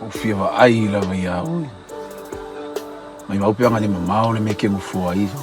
Fia wa ai la vai au. Mai mau pe anga ni MAMAO le me ke ngufua iso.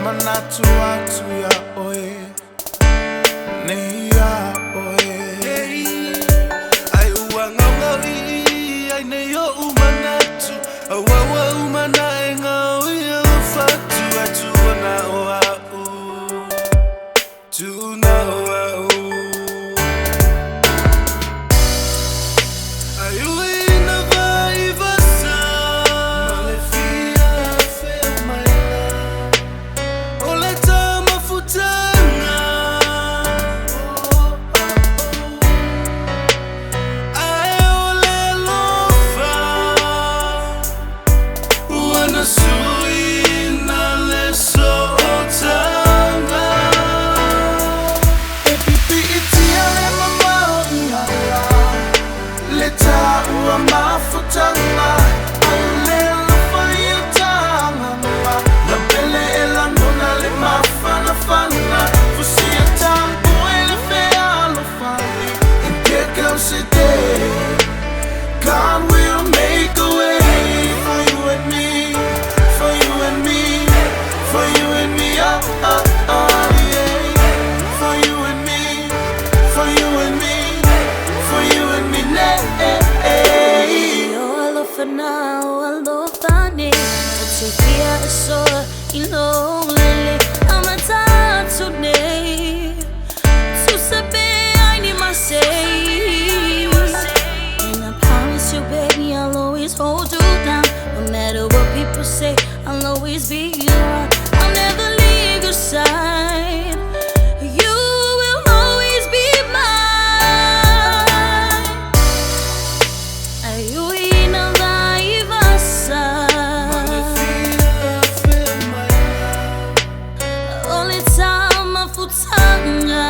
MANATU ya oe, ne ya oe. Ai uanga ngawi, ai ne yo umanatu, awawa umana ngawi alofatu atuana oa'u, tuna oa'u. Ai uina vai VASA, malefia fe MAILA. MAFUTAGA, ALOFA, wana sui na leso OTAGA. PIPI'ITIA le MAMAO ihala, le TAUA MAFUTAGA. God will make a way for you and me, for you and me, for you and me, oh, oh, oh, yeah. For you and me, for you and me, for you and me, Yo ALOFA now, ALOFA ne, Otekia Sola, LELEI, MANATU ne, Susabe I need my say. You baby, I'll always hold you down. No matter what people say, I'll always be around. I'll never leave your side. You will always be mine. Ayuina vai VASA, only time MAFUTAGA.